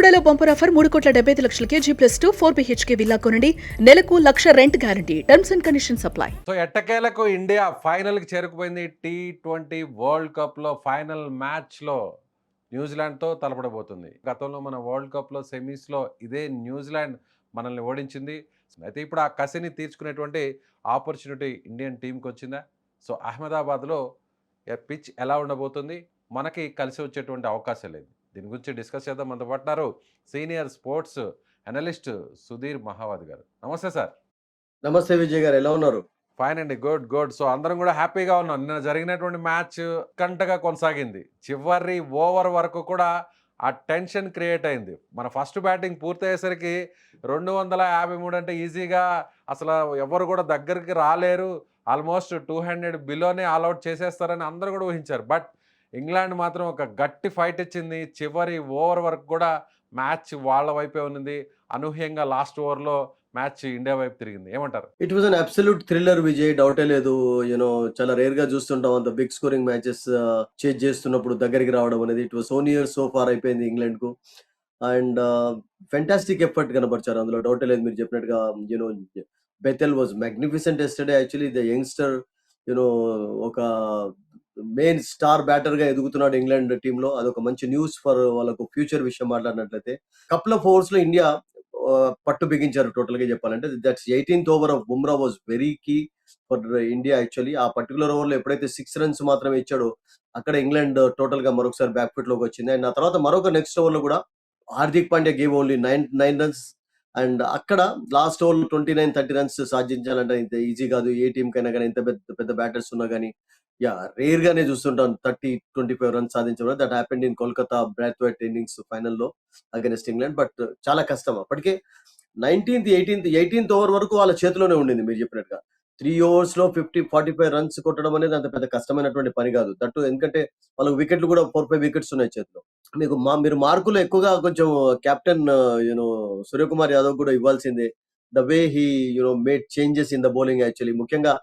బెల్లుగూడలో bumper offer 3,75,00,000 G+2 4 BHK villa కొనండి. నెలకు 1,00,000 rent guarantee. Terms and conditions apply. So ఎట్టకేలకు India ఫైనల్కి చేరుకుపోయింది. T20 వరల్డ్ కప్లో ఫైనల్ మ్యాచ్లో న్యూజిలాండ్తో తలపడబోతుంది. గతంలో మన వరల్డ్ కప్లో సెమీస్లో ఇదే న్యూజిలాండ్ మనల్ని ఓడించింది. అయితే ఇప్పుడు ఆ కసిని తీర్చుకునేటువంటి ఆపర్చునిటీ ఇండియన్ టీంకి వచ్చిందా? సో అహ్మదాబాద్లో పిచ్ ఎలా ఉండబోతుంది, మనకి కలిసి వచ్చేటువంటి అవకాశం లేదు. దీని గురించి డిస్కస్ చేద్దాం. మనతో పాటున్నారు సీనియర్ స్పోర్ట్స్ అనలిస్ట్ సుధీర్ మహావత్ గారు. నమస్తే సార్. నమస్తే విజయ్ గారు, ఎలా ఉన్నారు? ఫైన్ అండి, గుడ్ గుడ్. సో అందరం కూడా హ్యాపీగా ఉన్నాం. నిన్న జరిగినటువంటి మ్యాచ్ కంటగా కొనసాగింది. చివరి ఓవర్ వరకు కూడా ఆ టెన్షన్ క్రియేట్ అయింది. మన ఫస్ట్ బ్యాటింగ్ పూర్తయ్యేసరికి 253 అంటే ఈజీగా అసలు ఎవరు కూడా దగ్గరికి రాలేరు, ఆల్మోస్ట్ 200 బిలోనే ఆల్అవుట్ చేసేస్తారని అందరూ కూడా ఊహించారు. బట్ ఇంగ్లాండ్ మాత్రం ఒక గట్టి ఫైట్ ఇచ్చింది. చివరి ఓవర్ వరకు కూడా మ్యాచ్ వాళ్ళ వైపే ఉన్నది. అనూహ్యంగా లాస్ట్ ఓవర్లో మ్యాచ్ ఇండియా వైపు తిరిగింది. ఏమంటారు? It was an absolute thriller Vijay, డౌటే లేదు. చాలా రేర్ గా చూస్తుంటాం అంత బిగ్ స్కోరింగ్ మ్యాచెస్ చేజ్ చేస్తున్నప్పుడు దగ్గరికి రావడం అనేది. It was so near so far అయిపోయింది ఇంగ్లాండ్ కు. అండ్ ఫెంటాస్టిక్ ఎఫర్ట్ కనబరిచారు అందులో, డౌటే లేదు. మీరు చెప్పినట్టుగా Bethell was magnificent yesterday. Actually the youngster ఒక మెయిన్ స్టార్ బ్యాటర్ గా ఎదుగుతున్నాడు ఇంగ్లాండ్ టీమ్ లో. అదొక మంచి న్యూస్ ఫర్ వాళ్ళకు ఫ్యూచర్ విషయం మాట్లాడినట్లయితే. కపుల్ ఆఫ్ ఓవర్స్ లో ఇండియా పట్టు బిగించారు టోటల్ గా చెప్పాలంటే. That's 18th over of Bumrah was very key for India. Actually ఆ పర్టికులర్ ఓవర్ లో ఎప్పుడైతే 6 runs మాత్రమే ఇచ్చాడో అక్కడ ఇంగ్లాండ్ టోటల్ గా మరొకసారి బ్యాక్ ఫుట్ లోకి వచ్చింది. అండ్ ఆ తర్వాత మరొక నెక్స్ట్ ఓవర్ లో కూడా Hardik Pandya gave only 9 runs. And అక్కడ లాస్ట్ ఓవర్ 29-30 runs సాధించాలంటే ఇంత ఈజీ కాదు ఏ టీం కైనా కానీ, ఎంత పెద్ద పెద్ద బ్యాటర్స్ ఉన్నా కానీ. రేర్ గానే చూస్తుంటాం 30-25 runs సాధించడం. That happened in Kolkata Brathwaite innings ఫైనల్లో అగైనెస్ట్ ఇంగ్లాండ్. బట్ చాలా కష్టం. అప్పటికే 18th ఓవర్ వరకు వాళ్ళ చేతిలోనే ఉండింది. మీరు చెప్పినట్టుగా 3 overs లో 45 runs కొట్టడం అనేది అంత పెద్ద కష్టమైనటువంటి పని కాదు. దట్టు ఎందుకంటే వాళ్ళకి వికెట్లు కూడా 4-5 వికెట్స్ ఉన్నాయి చేతిలో. మీరు మార్కులు ఎక్కువగా కొంచెం కెప్టెన్ సూర్యకుమార్ యాదవ్ కూడా ఇవ్వాల్సిందే. The way he made changes in the bowling. Actually ముఖ్యంగా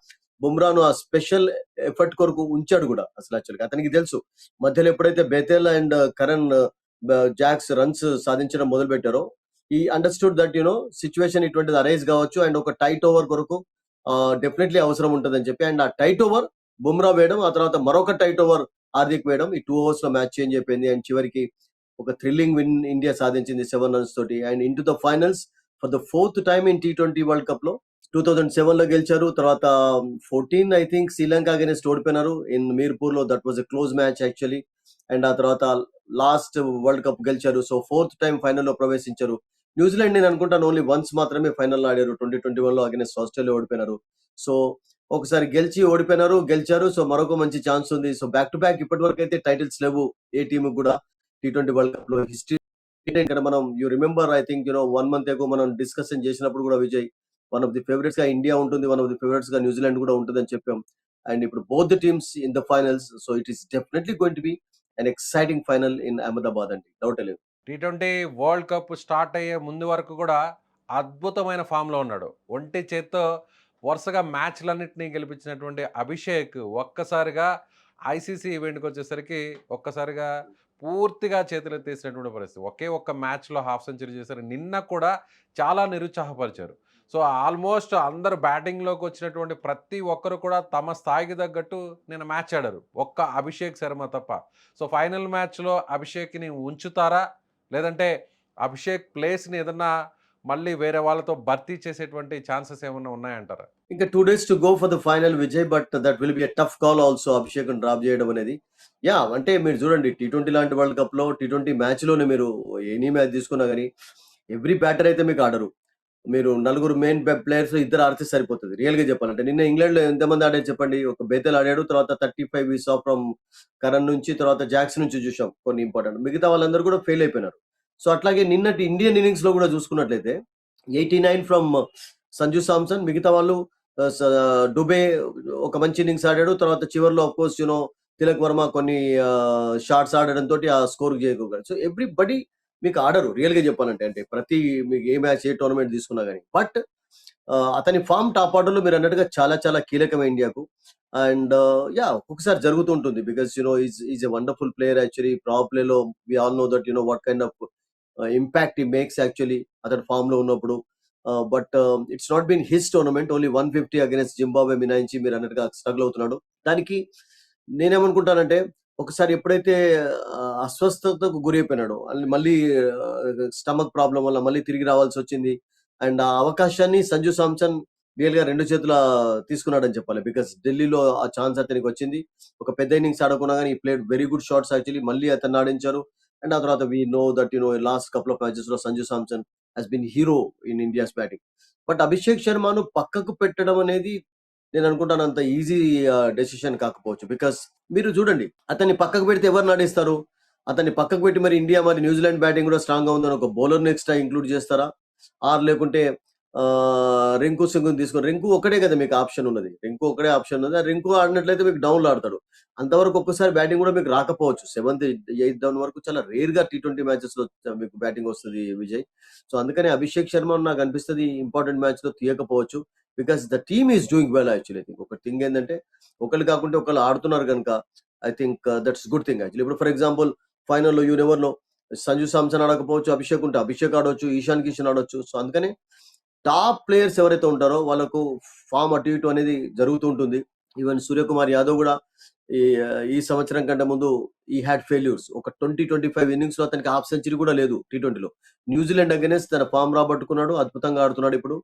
బుమ్రాను ఆ స్పెషల్ ఎఫర్ట్ కొరకు ఉంచాడు కూడా. అసలు యాక్చువల్గా అతనికి తెలుసు మధ్యలో ఎప్పుడైతే Bethell and Curran Jacks runs సాధించడం మొదలు పెట్టారో, ఈ అండర్స్టూడ్ దట్ సిచ్యువేషన్ ఇటువంటిది అరైజ్ కావచ్చు అండ్ ఒక టైట్ ఓవర్ కొరకు డెఫినెట్లీ అవసరం ఉంటుందని చెప్పి. అండ్ ఆ టైట్ ఓవర్ బుమ్రా వేయడం, ఆ తర్వాత మరొక టైట్ ఓవర్ హార్దిక్ వేయడం, ఈ 2 overs లో మ్యాచ్ చేంజ్ అయిపోయింది. అండ్ చివరికి ఒక థ్రిల్లింగ్ విన్ ఇండియా సాధించింది 7 runs తోటి. And into the finals for the 4th time in T20 world cup లో. 2007 లో గెలిచారు, తర్వాత 14 ఐ థింక్ శ్రీలంక అగైనెస్ట్ ఓడిపోయినారు ఇన్ మీర్పూర్ లో. That was a close match actually. And ఆ తర్వాత లాస్ట్ వరల్డ్ కప్ గెలిచారు. సో 4th time ఫైనల్లో ప్రవేశించారు. న్యూజిలాండ్ నేను అనుకుంటాను ఓన్లీ వన్స్ మాత్రమే ఫైనల్ ఆడారు. 2021 లో అగైనెస్ట్ ఆస్ట్రేలియా ఓడిపోయినారు. సో ఒకసారి గెలిచి ఓడిపోయినారు, గెలిచారు. సో మరొక మంచి ఛాన్స్ ఉంది. సో బ్యాక్ టు బ్యాక్ ఇప్పటి వరకు అయితే టైటిల్స్ లేవు ఏ టీమ్ కూడా T20 వరల్డ్ కప్ లో. హిస్టరీ ఇక్కడ మనం you remember I think 1 month ago మనం డిస్కషన్ చేసినప్పుడు కూడా Vijay, one of the favourites గా ఇండియా ఉంటుంది, వన్ ఆఫ్ ది ఫేవరెట్స్ గా న్యూజిలాండ్ కూడా ఉంటుందని చెప్పాం. అండ్ ఇప్పుడు both the teams in the finals. So it is definitely going to be an exciting final in Ahmedabad అండి, డౌట్ లేదు. T20 వరల్డ్ కప్ స్టార్ట్ అయ్యే ముందు వరకు కూడా అద్భుతమైన ఫామ్లో ఉన్నాడు. ఒంటి చేత్తో వరుసగా మ్యాచ్లన్నింటినీ గెలిపించినటువంటి అభిషేక్ ఒక్కసారిగా ఐసీసీ ఈవెంట్కి వచ్చేసరికి ఒక్కసారిగా పూర్తిగా చేతులెత్తేసినటువంటి పరిస్థితి. ఒకే ఒక్క మ్యాచ్లో హాఫ్ సెంచరీ చేశారు. నిన్న కూడా చాలా నిరుత్సాహపరిచారు. సో ఆల్మోస్ట్ అందరు బ్యాటింగ్లోకి వచ్చినటువంటి ప్రతి ఒక్కరు కూడా తమ స్థాయికి తగ్గట్టు నిన్న మ్యాచ్ ఆడారు, ఒక్క అభిషేక్ శర్మ తప్ప. సో ఫైనల్ మ్యాచ్లో అభిషేక్ని ఉంచుతారా, లేదంటే అభిషేక్ ప్లేస్ని ఏదన్నా మళ్ళీ వేరే వాళ్ళతో భర్తీ చేసేటువంటి ఛాన్సెస్ ఏమన్నా ఉన్నాయంటారా? ఇంకా 2 days to go for the final Vijay, but that will be a tough call also Abhishek drop చేయడం అనేది. అంటే మీరు చూడండి T20 లాంటి వరల్డ్ కప్ లో T20 మ్యాచ్ లోనే మీరు ఎనీ మ్యాచ్ తీసుకున్నా కానీ ఎవ్రీ బ్యాటర్ అయితే మీకు ఆడరు. మీరు నలుగురు మెయిన్ ప్లేయర్స్ ఇద్దరు ఆడితే సరిపోతుంది రియల్ గా చెప్పాలంటే. నిన్న ఇంగ్లాండ్ లో ఎంతమంది ఆడారు చెప్పండి? ఒక బెథెల్ ఆడాడు, తర్వాత 35 we saw ఫ్రమ్ కరణ్ నుంచి, తర్వాత జాక్స్ నుంచి చూసాం కొన్ని ఇంపార్టెంట్. మిగతా వాళ్ళందరూ కూడా ఫెయిల్ అయిపోయినారు. సో అట్లాగే నిన్నటి ఇండియన్ ఇన్నింగ్స్ లో కూడా చూసుకున్నట్లయితే 89 ఫ్రమ్ సంజు సామ్సన్, మిగతా వాళ్ళు డుబే ఒక మంచి ఇన్నింగ్స్ ఆడాడు. తర్వాత చివరిలో ఆఫ్ కోర్స్ తిలక్ వర్మ కొన్ని షాట్స్ ఆడడంతో ఆ స్కోర్ చేయగలిగారు. సో ఎవ్రీబడి మీకు ఆడరు రియల్ గా చెప్పాలంటే. అంటే ప్రతి మీకు ఏ మ్యాచ్ ఏ టోర్నమెంట్ తీసుకున్నా కానీ. బట్ అతని ఫామ్ టాప్ ఆర్డర్ లో మీరు అన్నట్టుగా చాలా చాలా కీలకమే ఇండియాకు. అండ్ ఒక్కొక్కసారి జరుగుతూ ఉంటుంది because is a wonderful player actually. Power play లో we all know that what kind of impact he makes actually అతడు ఫామ్‌లో ఉన్నప్పుడు. But it's not been his tournament. Only 150 against Zimbabwe మినహాయించి మీరన్నట్టుగా స్ట్రగుల్ అవుతున్నాడు. దానికి నేనేమనుకుంటానంటే ఒకసారి ఎప్పుడైతే అస్వస్థతకు గురైపోయినాడో మళ్ళీ స్టమక్ ప్రాబ్లమ్ వల్ల మళ్ళీ తిరిగి రావాల్సొచ్చింది. అండ్ ఆ అవకాశాన్ని సంజు సామ్సన్ రియల్‌గా 2 చేతులా తీసుకున్నాడని చెప్పాలి. బికాస్ ఢిల్లీలో ఆ ఛాన్స్ అతనికొచ్చింది. ఒక పెద్ద ఇన్నింగ్స్ ఆడకున్నా గాని, he played very good shots actually. మళ్ళీ అతన్ని ఆడించారు. అండ్ ఆ తర్వాత we know that last couple of మ్యాచెస్‌లో Sanju Samson has been hero in India's batting. But Abhishek శర్మను పక్కకు పెట్టడం అనేది నేను అనుకుంటాను అంత ఈజీ డెసిషన్ కాకపోవచ్చు. బికాస్ మీరు చూడండి, అతన్ని పక్కకు పెడితే ఎవరిని ఆడిస్తారు? అతన్ని పక్కకు పెట్టి మరి ఇండియా మరి న్యూజిలాండ్ బ్యాటింగ్ కూడా స్ట్రాంగ్‌గా ఉందని ఒక బౌలర్‌ని ఎక్స్‌ట్రా ఇంక్లూడ్ చేస్తారా? ఆర్ లేకుంటే రింకు సింగ్‌ని తీసుకొని, రింకు ఒక్కడే కదా మీకు ఆప్షన్ ఉన్నది. రింకు ఒక్కడే ఆప్షన్ ఉన్నది. ఆ రింకు ఆడినట్లయితే మీకు డౌన్‌లో ఆడతాడు. అంతవరకు ఒక్కసారి బ్యాటింగ్ కూడా మీకు రాకపోవచ్చు. సెవెంత్, ఎయిత్ డౌన్ వరకు చాలా రేర్‌గా టీ20 మ్యాచెస్‌లో మీకు బ్యాటింగ్ వస్తది విజయ్. సో అందుకని అభిషేక్ శర్మ నాకు అనిపిస్తది ఇంపార్టెంట్ మ్యాచ్‌లో తీయకపోవచ్చు. Because the team is doing well actually. I think ఒక థింగ్ ఏందంటే ఒకళ్ళు కాకుంటే ఒకళ్ళు ఆడుతున్నారు గనుక I think that's good thing actually. ఇప్పుడు ఫర్ ఎగ్జాంపుల్ ఫైనల్‌లో you never know, Sanju Samson ఆడకపోవచ్చు, అభిషేక్ ఉంటే అభిషేక్ ఆడొచ్చు, ఈశాన్ కిషన్ ఆడొచ్చు. సో అందుకని టాప్ ప్లేయర్స్ ఎవరైతే ఉంటారో వాళ్ళకు ఫామ్ అటు ఇటు అనేది జరుగుతూ ఉంటుంది. ఈవెన్ సూర్యకుమార్ యాదవ్ కూడా ఈ ఈ సంవత్సరం కంటే ముందు ఈ హ్యాడ్ ఫెయిల్యూర్స్. ఒక 25 ఇన్నింగ్స్ లో అతనికి హాఫ్ సెంచరీ కూడా లేదు టీ20లో. న్యూజిలాండ్ అగైనెస్ట్ తన ఫామ్ రాబట్టుకున్నాడు, అద్భుతంగా ఆడుతున్నాడు ఇప్పుడు.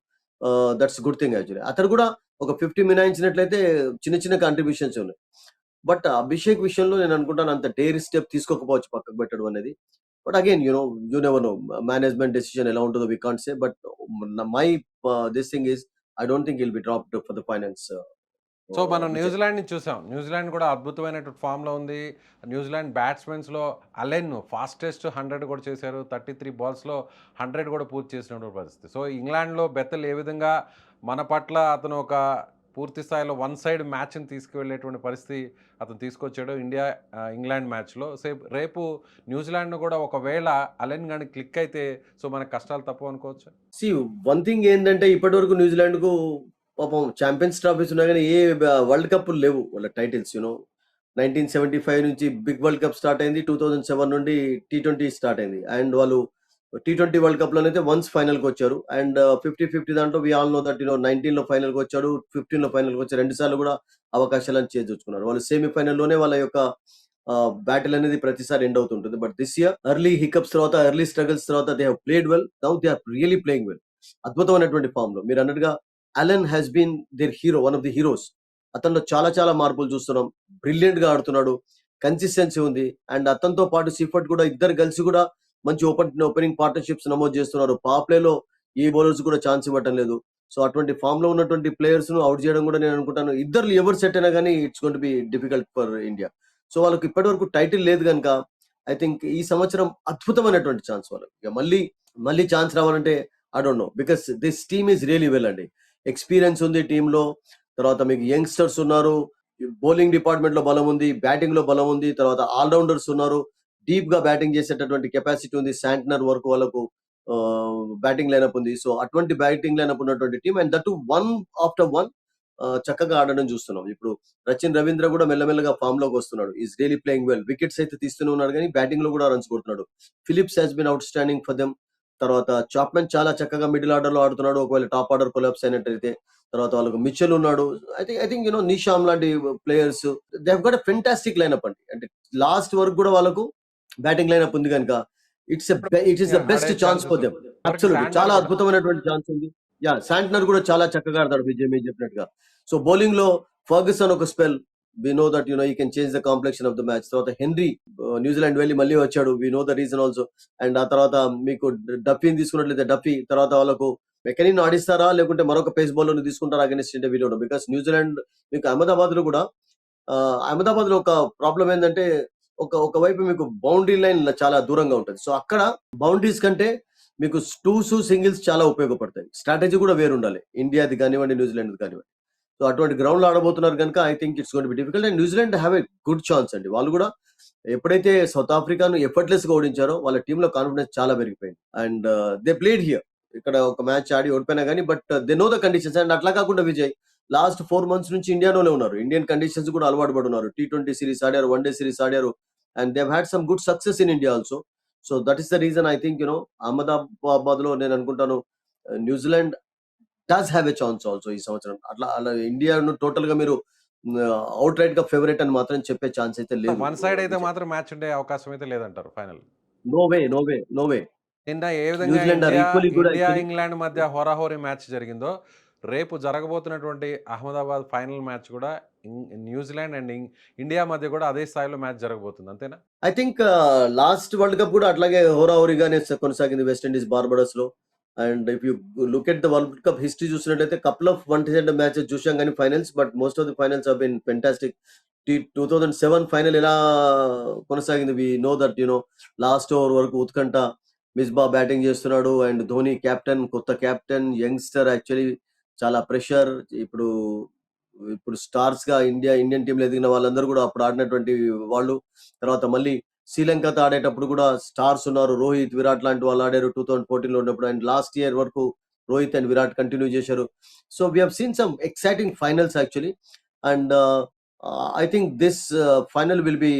That's good thing actually. అతను కూడా ఒక 50 మినాయించినట్లయితే చిన్న చిన్న కాంట్రిబ్యూషన్స్ ఉన్నాయి. బట్ అభిషేక్ విషయంలో నేను అనుకుంటాను అంత డేర్ స్టెప్ తీసుకోకపోవచ్చు పక్కకు పెట్టడం అనేది. But again you never know, management decision ఎలా ఉంటుందో we can't say. But my this thing is I don't think will be dropped for the finals. So మనం విజయ్. న్యూజిలాండ్‌ని చూసాం. న్యూజిలాండ్ కూడా అద్భుతమైనటువంటి ఫామ్‌లో ఉంది. న్యూజిలాండ్ బ్యాట్స్‌మెన్స్‌లో అలెన్ ఫాస్టెస్ట్ 100 కూడా చేశారు. 33 బాల్స్‌లో 100 కూడా పూర్తి చేసినటువంటి పరిస్థితి. సో ఇంగ్లాండ్‌లో బెత్తల్ ఏ విధంగా మన పట్ల అతను ఒక పూర్తి స్థాయిలో వన్ సైడ్ మ్యాచ్‌ని తీసుకువెళ్ళేటువంటి పరిస్థితి అతను తీసుకొచ్చాడు ఇంగ్లాండ్ మ్యాచ్‌లో. రేపు న్యూజిలాండ్‌ను కూడా ఒకవేళ అలెన్ గాని క్లిక్ అయితే సో మనకు కష్టాలు తప్పవు అనుకోవచ్చా? సి వన్ థింగ్ ఏంటంటే ఇప్పటివరకు న్యూజిలాండ్ కు పాపం ఛాంపియన్స్ ట్రాఫీస్ ఉన్నాయి కానీ ఏ వరల్డ్ కప్లు లేవు వాళ్ళ టైటిల్స్. 1975 నుంచి బిగ్ వరల్డ్ కప్ స్టార్ట్ అయింది. 2007 నుండి టీ20 స్టార్ట్ అయింది. అండ్ వాళ్ళు టీ20 వరల్డ్ కప్ లోనైతే వన్స్ ఫైనల్ కి వచ్చారు. అండ్ 50-50 దాంట్లో వి ఆల్ నో దట్ 19 లో ఫైనల్ కి వచ్చాడు, 15 లో ఫైనల్ కి వచ్చారు. 2 సార్లు కూడా అవకాశాలను చేజుచ్చుకున్నారు. వాళ్ళు సెమీఫైనల్ లోనే వాళ్ళ యొక్క బ్యాటిల్ అనేది ప్రతిసారి ఎండ్ అవుతుంటుంది. But this year early hiccups తర్వాత, ఎర్లీ స్ట్రగల్స్ తర్వాత they have played well. Now they are really playing well. అద్భుతమైనటువంటి ఫామ్ లో మీరు అన్నట్టుగా Allen has been their hero, one of the heroes. అతనిలో చాలా చాలా మార్పులు చూస్తున్నాం. బ్రిలియంట్ గా ఆడుతున్నాడు, కన్సిస్టెన్సీ ఉంది. అండ్ అతనితో పాటు సిఫర్ట్ కూడా ఇద్దరు కలిసి కూడా మంచి ఓపెనింగ్ పార్ట్నర్షిప్స్ నమోదు చేస్తున్నారు. పవర్ ప్లే లో ఈ బౌలర్స్ కూడా ఛాన్స్ ఇవ్వటం లేదు. సో అటువంటి ఫామ్ లో ఉన్నటువంటి ప్లేయర్స్ ను అవుట్ చేయడం కూడా నేను అనుకుంటాను ఇద్దరు ఎవరు సెట్ అయినా కానీ it's going to be difficult for India. So వాళ్ళకి ఇప్పటి వరకు టైటిల్ లేదు కనుక ఐ థింక్ ఈ సంవత్సరం అద్భుతమైనటువంటి ఛాన్స్ వాళ్ళకి. ఇక మళ్ళీ ఛాన్స్ రావాలంటే I don't know, because this team is really well అండి. ఎక్స్పీరియన్స్ ఉంది టీమ్ లో. తర్వాత మీకు యంగ్స్టర్స్ ఉన్నారు, బౌలింగ్ డిపార్ట్మెంట్ లో బలం ఉంది, బ్యాటింగ్ లో బలం ఉంది, తర్వాత ఆల్రౌండర్స్ ఉన్నారు, డీప్ గా బ్యాటింగ్ చేసేటటువంటి కెపాసిటీ ఉంది. శాంట్నర్ వరకు వాళ్ళకు బ్యాటింగ్ లైనప్ ఉంది. సో అటువంటి బ్యాటింగ్ లైనప్ ఉన్నటువంటి team and that one after one చక్కగా ఆడడం చూస్తున్నాం. ఇప్పుడు రచిన్ రవీంద్ర కూడా మెల్లమెల్లగా ఫామ్ లోకి వస్తున్నాడు. Is really playing well. Wickets అయితే తీస్తూనే ఉన్నాడు కానీ బ్యాటింగ్ లో కూడా రన్స్ కొడుతున్నాడు. Phillips has been outstanding for them. తర్వాత చాప్మెన్ చాలా చక్కగా మిడిల్ ఆర్డర్ లో ఆడుతున్నాడు. ఒకవేళ టాప్ ఆర్డర్ కొలాప్స్ అయినట్టయితే తర్వాత వాళ్ళకు మిచెల్ ఉన్నాడు. ఐ థింక్ నిషామ్ లాంటి players they have got a fantastic lineup అండి. అంటే లాస్ట్ వరకు కూడా వాళ్ళకు బ్యాటింగ్ లైనప్ ఉంది కనుక it is the best chance for them. Absolutely చాలా అద్భుతమైనటువంటి ఛాన్స్ ఉంది. యా, శాంట్నర్ కూడా చాలా చక్కగా ఆడతాడు విజయ్ మీరు చెప్పినట్టుగా. సో బౌలింగ్ లో ఫర్గసన్ ఒక spell, we know that he can change the complexion of the match. తర్వాత హెన్రీ న్యూజిలాండ్ వెళ్ళి మళ్ళీ వచ్చాడు, we know the reason also. And ఆ తర్వాత మీకు డఫీని తీసుకున్నట్లయితే డఫీ తర్వాత వాళ్ళకు మెకనీని ఆడిస్తారా లేకుంటే మరొక పేస్ బౌలర్ ని తీసుకుంటారా against India, we don't know. Because New Zealand మీకు అహ్మదాబాద్ లో కూడా అహ్మదాబాద్ లో ఒక ప్రాబ్లం ఏంటంటే ఒకవైపు మీకు బౌండరీ లైన్ చాలా దూరంగా ఉంటుంది. సో అక్కడ బౌండరీస్ కంటే మీకు టూస్ సింగిల్స్ చాలా ఉపయోగపడతాయి. స్ట్రాటజీ కూడా వేరు ఉండాలి, ఇండియాది కానివ్వండి న్యూజిలాండ్ కానివ్వండి. సో అటువంటి గ్రౌండ్ లో ఆడబోతున్నారు కనుక I think it's going to be difficult. And New Zealand have a good chance అండి. వాళ్ళు కూడా ఎప్పుడైతే సౌత్ ఆఫ్రికాను ఎఫర్ట్లెస్ గా ఓడించారో వాళ్ళ టీమ్ లో కాన్ఫిడెన్స్ చాలా పెరిగిపోయింది. And they played here. ఇక్కడ ఒక మ్యాచ్ ఆడి ఓడిపోయినా కానీ but they know the conditions. And అట్లా కాకుండా విజయ్ లాస్ట్ 4 months నుంచి ఇండియాలోనే ఉన్నారు. ఇండియన్ కండిషన్స్ కూడా అలవాటు పడున్నారు. టీ20 సిరీస్ ఆడారు, వన్ డే సిరీస్ ఆడారు. And they had some good success in India also. So that is the reason I think Ahmedabad లో నేను అనుకుంటాను New Zealand does have a chance also ఈ సంవత్సరం. అలా ఇండియాను టోటల్ గా మీరు అవుట్ రైట్ గా ఫేవరెట్ అని మాత్రం చెప్పే ఛాన్స్ అయితే లేదు. వన్ సైడ్ అయితే మాత్రం మ్యాచ్ ఉండే అవకాశం అయితే లేదంటారు final. No way, no way, no way. నిన్న ఏ విధంగా New Zealand or India equally good India actually. England మధ్య హోరాహోరీ మ్యాచ్ జరిగిందో, రేపు జరగబోతున్నటువంటి అహ్మదాబాద్ ఫైనల్ మ్యాచ్ కూడా న్యూజిలాండ్ అండ్ ఇండియా మధ్య కూడా అదే స్థాయిలో మ్యాచ్ జరగబోతుంది, అంతేనా? I think last world cup కూడా అట్లాగే హోరాహోరీగానే కొనసాగింది వెస్ట్ ఇండీస్ బార్బడోస్ లో. And if you look at the world cup history చూసినట్టయితే couple of one side matches చూసాం కానీ finals, but most of the finals have been fantastic. 2007 final ఎలా కొనసాగింది, we know that last over వరకు ఉత్కంఠ. Misbah batting చేస్తున్నాడు and Dhoni captain, కొత్త captain, youngster, actually చాలా ప్రెషర్. ఇప్పుడు ఇప్పుడు స్టార్స్ గా ఇండియన్ టీంలో ఎదిగిన వాళ్ళందరూ కూడా అప్పుడు ఆడినటువంటి వాళ్ళు. తర్వాత మళ్ళీ శ్రీలంకతో ఆడేటప్పుడు కూడా స్టార్స్ ఉన్నారు, రోహిత్, విరాట్ లాంటి వాళ్ళు ఆడారు 2014 లో ఉన్నప్పుడు. అండ్ లాస్ట్ ఇయర్ వరకు రోహిత్ అండ్ విరాట్ కంటిన్యూ చేశారు. So we have seen some exciting finals actually. And I think this final will be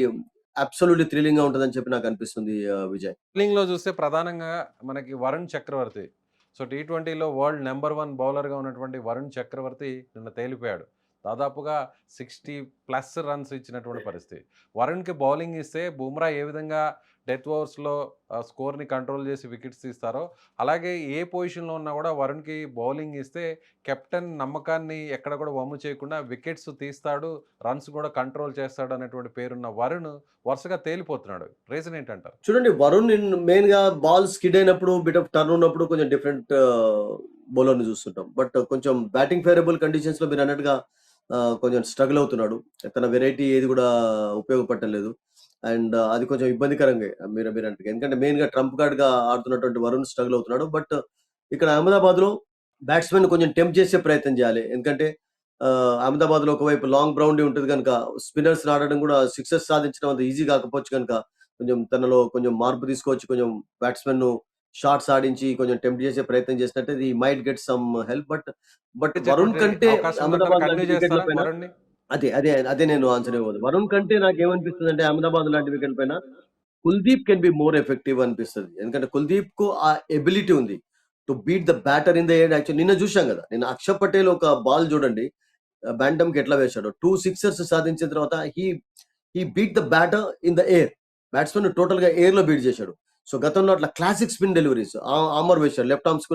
absolutely thrilling గా ఉంటుందని చెప్పి నాకు అనిపిస్తుంది విజయ్. లో చూస్తే ప్రధానంగా మనకి వరుణ్ చక్రవర్తి, సో T20లో వరల్డ్ నెంబర్ 1 బౌలర్గా ఉన్నటువంటి వరుణ్ చక్రవర్తి నిన్న తేలిపోయాడు. దాదాపుగా 60+ రన్స్ ఇచ్చినటువంటి పరిస్థితి. వరుణ్కి బౌలింగ్ ఇస్తే బుమ్రా ఏ విధంగా డెత్ ఓవర్స్లో స్కోర్ని కంట్రోల్ చేసి వికెట్స్ తీస్తారో, అలాగే ఏ పొజిషన్లో ఉన్నా కూడా వరుణ్కి బౌలింగ్ ఇస్తే కెప్టెన్ నమ్మకాన్ని ఎక్కడ కూడా వమ్ము చేయకుండా వికెట్స్ తీస్తాడు, రన్స్ కూడా కంట్రోల్ చేస్తాడు అనేటువంటి పేరున్న వరుణ్ వరుసగా తేలిపోతున్నాడు. రీజన్ ఏంటంటారు? చూడండి, వరుణ్ మెయిన్ గా బాల్ స్కిడ్ అయినప్పుడు, బిట్ ఆఫ్ టర్న్ ఉన్నప్పుడు కొంచెం డిఫరెంట్ బౌలర్ ని చూస్తుంటాం. బట్ కొంచెం బ్యాటింగ్ ఫేవరబుల్ కండిషన్స్ లో మీరు అన్నట్టుగా కొంచెం స్ట్రగుల్ అవుతున్నాడు. తన వెరైటీ ఏది కూడా ఉపయోగపడలేదు. అండ్ అది కొంచెం ఇబ్బందికరంగా మీరు అన్నట్టుగా, ఎందుకంటే మెయిన్ గా ట్రంప్ కార్డ్ గా ఆడుతున్నటువంటి వరుణ్ స్ట్రగుల్ అవుతున్నాడు. బట్ ఇక్కడ అహ్మదాబాద్ లో బ్యాట్స్మెన్ కొంచెం టెంప్ట్ చేసే ప్రయత్నం చేయాలి. ఎందుకంటే అహ్మదాబాద్ లో ఒకవైపు లాంగ్ బౌండరీ ఉంటుంది కనుక స్పిన్నర్స్ ఆడడం కూడా సిక్సెస్ సాధించడం అంత ఈజీ కాకపోవచ్చు కనుక కొంచెం తనలో కొంచెం మార్పు తీసుకొచ్చి కొంచెం బ్యాట్స్మెన్ ను షాట్స్ ఆడించి కొంచెం టెంప్ట్ చేసే ప్రయత్నం చేసినట్టే he might get some help. But Varun కంటే అహ్మదాబాద్ లాంటి వికెట్ల పైన అదే నేను ఆన్సర్ ఇవ్వదు. వరుణ్ కంటే నాకు ఏమనిపిస్తుంది అంటే అహ్మదాబాద్ లాంటి వికెట్ పైన Kuldeep can be more effective అనిపిస్తుంది. ఎందుకంటే కుల్దీప్ కు ఆ ఎబిలిటీ ఉంది to beat the batter in the air. Actual నిన్న చూసాం కదా, నిన్న అక్షర్ పటేల్ ఒక బాల్ చూడండి బ్యాంటమ్ కి ఎట్లా వేశాడు. 2 సిక్సర్స్ సాధించిన తర్వాత he beat the batter in the air. Batsmen total గా ఎయిర్ లో బీట్ చేశాడు. సో గతంలో అట్లా క్లాసిక్ స్పిన్ డెలివరీస్ ఆమర్ వేశాడు, లెఫ్ట్ ఆర్మ్స్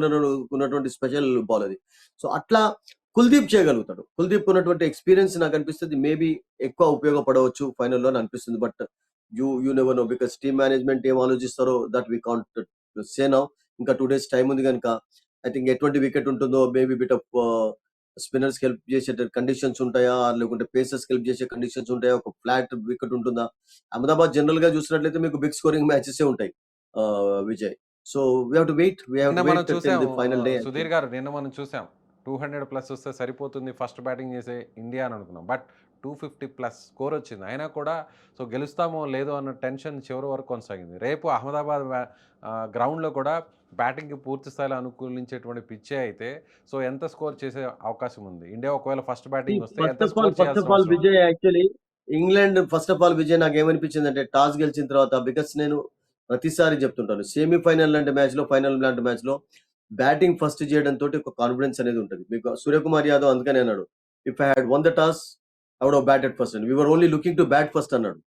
ఉన్నటువంటి స్పెషల్ బాల్ అది. సో అట్లా కుల్దీప్ చేయగలుగుతాడు. కుల్దీప్ ఉన్నటువంటి ఎక్స్పీరియన్స్ నాకు అనిపిస్తుంది మేబీ ఎక్కువ ఉపయోగపడవచ్చు ఫైనల్లో అని అనిపిస్తుంది. But you never know, because team management ఏం ఆలోచిస్తారో that we can't say now. ఇంకా 2 days టైం ఉంది కనుక ఐ థింక్ ఎటువంటి వికెట్ ఉంటుందో, maybe bit of spinners help చేసే కండిషన్స్ ఉంటాయా, లేకుంటే పేసర్స్ హెల్ప్ చేసే కండిషన్స్ ఉంటాయా, ఒక ఫ్లాట్ వికెట్ ఉంటుందా. అహ్మదాబాద్ జనరల్ గా చూసినట్లయితే మీకు బిగ్ స్కోరింగ్ మ్యాచెస్ ఉంటాయి Vijay. So we have to wait final day. Sudheer garu, నిన్న మనం చూసాం 200+ వస్తే సరిపోతుంది ఫస్ట్ బ్యాటింగ్ చేసే ఇండియా అని అనుకున్నాం. బట్ 250+ స్కోర్ వచ్చింది. అయినా కూడా సో గెలుస్తామో లేదో అన్న టెన్షన్ చివరి వరకు కొనసాగింది. రేపు అహ్మదాబాద్ గ్రౌండ్లో కూడా బ్యాటింగ్కి పూర్తి స్థాయిలో అనుకూలించేటువంటి పిచ్చే అయితే సో ఎంత స్కోర్ చేసే అవకాశం ఉంది? ఇండియా ఒకవేళ ఫస్ట్ బ్యాటింగ్ వస్తే first of all Vijay, actually England first of all Vijay నాకు ఏమనిపించింది అంటే టాస్ గెలిచిన తర్వాత, బికాస్ నేను ప్రతిసారి చెప్తుంటాను సెమీఫైనల్ లాంటి మ్యాచ్ లో, ఫైనల్ లాంటి మ్యాచ్ లో బ్యాటింగ్ ఫస్ట్ చేయడం తోటి ఒక కాన్ఫిడెన్స్ అనేది ఉంటుంది మీకు. సూర్యకుమార్ యాదవ్ అందుకనే అన్నాడు, if I had won the toss I would have batted first and we're only looking to bat first అన్నాడు.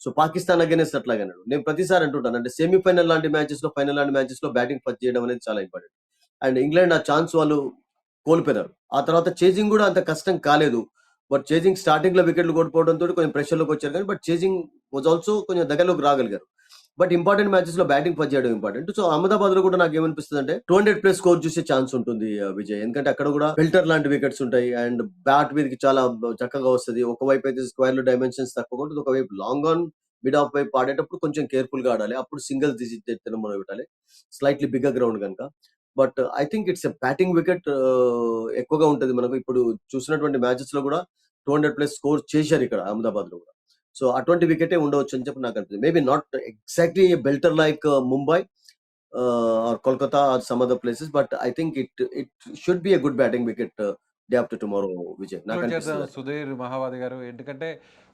సో పాకిస్తాన్ అగైనెస్ట్ అట్లాగే అన్నాడు. నేను ప్రతిసారి అంటుంటాను అంటే సెమీఫైనల్ లాంటి మ్యాచెస్ లో, ఫైనల్ లాంటి మ్యాచెస్ లో బ్యాటింగ్ ఫస్ట్ చేయడం అనేది చాలా ఇంపార్టెంట్. అండ్ ఇంగ్లాండ్ ఆ ఛాన్స్ వాళ్ళు కోల్పోయినారు. ఆ తర్వాత చేజింగ్ కూడా అంత కష్టం కాలేదు. బట్ చేజింగ్ స్టార్టింగ్ లో వికెట్లు కోల్పోవడంతో కొంచెం ప్రెషర్ లోకి వచ్చారు, కానీ బట్ చేజింగ్ వాజ్ ఆల్సో కొంచెం దగ్గరలోకి రాగలిగారు. బట్ ఇంపార్టెంట్ మ్యాచెస్ లో బ్యాటింగ్ ఫస్ట్ చేయడం ఇంపార్టెంట్. సో అహ్మదాబాద్ లో కూడా నాకు ఏమనిపిస్తుంది అంటే 200+ స్కోర్ చూసే ఛాన్స్ ఉంటుంది విజయ్. ఎందుకంటే అక్కడ కూడా ఫిల్టర్ లాంటి వికెట్స్ ఉంటాయి అండ్ బ్యాట్ మీదకి చాలా చక్కగా వస్తుంది. ఒకవైపు అయితే స్క్వేర్ లో డైమెన్షన్స్ తక్కువ ఉంటుంది, ఒకవైపు లాంగ్ ఆన్ మిడ్ ఆఫ్ వైపు ఆడేటప్పుడు కొంచెం కేర్ఫుల్ గా ఆడాలి. అప్పుడు సింగిల్ డిజిట్ మనం పెట్టాలి, స్లైట్లీ బిగ్గర్ గ్రౌండ్ కనుక. But I think it's a batting wicket ఎక్కువగా ఉంటుంది మనకు. ఇప్పుడు చూసినటువంటి మ్యాచెస్ లో కూడా 200+ స్కోర్ చేశారు ఇక్కడ అహ్మదాబాద్ లో కూడా. సో అటువంటి వికెటే ఉండవచ్చు అని చెప్పి నాకు అనిపిస్తుంది. Maybe not exactly belter like Mumbai or Kolkata or some other places, but I think it should be a good batting wicket day after tomorrow Vijay. నాకు ఇంక్లూడ్ చేద్దాం అనిపిస్తది అట్లా. సుధీర్ మహావాది గారు. ఎందుకంటే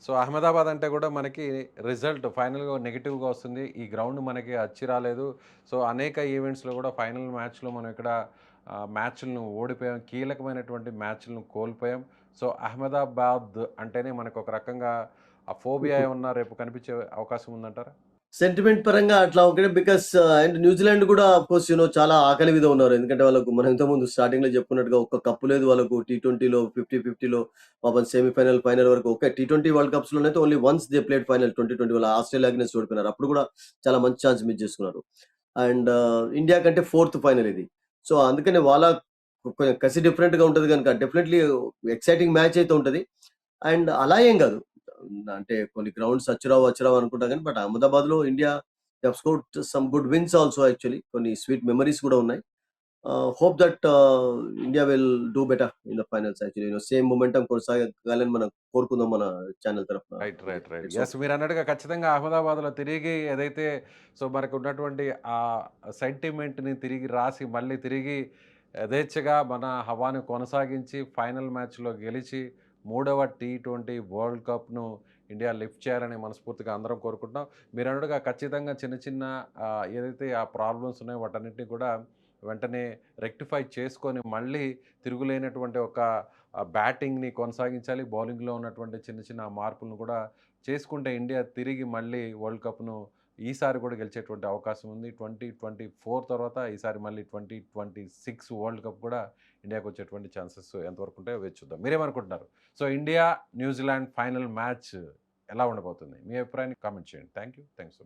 సో అహ్మదాబాద్ అంటే కూడా మనకి రిజల్ట్ ఫైనల్‌గా నెగెటివ్‌గా వస్తుంది. ఈ గ్రౌండ్ మనకి అచ్చి రాలేదు. సో అనేక ఈవెంట్స్‌లో కూడా ఫైనల్ మ్యాచ్‌లో మనం ఇక్కడ మ్యాచ్‌లను ఓడిపోయాం. కీలకమైనటువంటి మ్యాచ్‌లను కోల్పోయాం. సో అహ్మదాబాద్ అంటేనే మనకు ఒక రకంగా ఆ ఫోబియా ఏమన్నా రేపు కనిపించే అవకాశం ఉందంటారా? సెంటిమెంట్ పరంగా అట్లా ఒకటే బికాస్ అండ్ న్యూజిలాండ్ కూడా ఆఫ్‌కోర్స్ చాలా ఆకలి మీద ఉన్నారు. ఎందుకంటే వాళ్ళకు మనం ఇంతకుముందు స్టార్టింగ్‌లో చెప్పుకున్నట్టుగా ఒక్క కప్పు లేదు వాళ్ళకు. టీ20లో 50-50లో పాపం సెమీఫైనల్, ఫైనల్ వరకు ఒకే టీ20 వరల్డ్ కప్స్‌లోనైతే only once they played final 2020 వాళ్ళ ఆస్ట్రేలియా అగైన్స్ట్ ఓడిపోయినారు. అప్పుడు కూడా చాలా మంచి ఛాన్స్ మిస్ చేసుకున్నారు. అండ్ ఇండియా కంటే ఫోర్త్ ఫైనల్ ఇది. సో అందుకనే వాళ్ళ కొంచెం కసి డిఫరెంట్‌గా ఉంటది గనుక డెఫినెట్‌లీ ఎక్సైటింగ్ మ్యాచ్ అయితే ఉంటది. అండ్ అలా ఏం గాదు. అంటే కొన్ని గ్రౌండ్స్ అచ్చురావు అనుకుంటా గానీ, బట్ అహ్మదాబాద్‌లో India they have scored some good wins also actually. కొన్ని స్వీట్ మెమోరీస్ గూడా ఉన్నాయి. Hope that India will do better in the finals actually. Same momentum కొనసాగాలని మనం కోరుకుందాం మన ఛానెల్ తరఫున. రైట్. Let's yes. హోప్. మీరన్నట్టుగా ఖచ్చితంగా అహ్మదాబాద్‌లో తిరిగి ఏదైతే సో మనకున్నటువంటి ఆ సెంటిమెంట్‌ని తిరిగి రాసి, మళ్ళీ తిరిగి యథేచ్ఛగా మన హవాని కొనసాగించి, ఫైనల్ మ్యాచ్‌లో గెలిచి, మూడవ టీ20 వరల్డ్ కప్‌ను ఇండియా లిఫ్ట్ చేయాలని మనస్ఫూర్తిగా అందరం కోరుకుంటున్నాం. మీరన్నట్టుగా ఖచ్చితంగా చిన్న చిన్న ఏదైతే ఆ ప్రాబ్లమ్స్ ఉన్నాయో వాటన్నిటిని కూడా వెంటనే రెక్టిఫై చేసుకొని, మళ్ళీ తిరుగులేనటువంటి ఒక బ్యాటింగ్‌ని కొనసాగించాలి. బౌలింగ్‌లో ఉన్నటువంటి చిన్న చిన్న మార్పులను కూడా చేసుకుంటే ఇండియా తిరిగి మళ్ళీ వరల్డ్ కప్‌ను ఈసారి కూడా గెలిచేటువంటి అవకాశం ఉంది. 2024 తర్వాత ఈసారి మళ్ళీ 2026 వరల్డ్ కప్ కూడా ఇండియాకి వచ్చేటువంటి ఛాన్సెస్ ఎంతవరకు ఉంటాయో వేచి చూద్దాం. మీరేమనుకుంటున్నారు? So India, New Zealand final match ఎలా ఉండబోతుంది? మీ అభిప్రాయాన్ని కామెంట్ చేయండి. Thank you so much.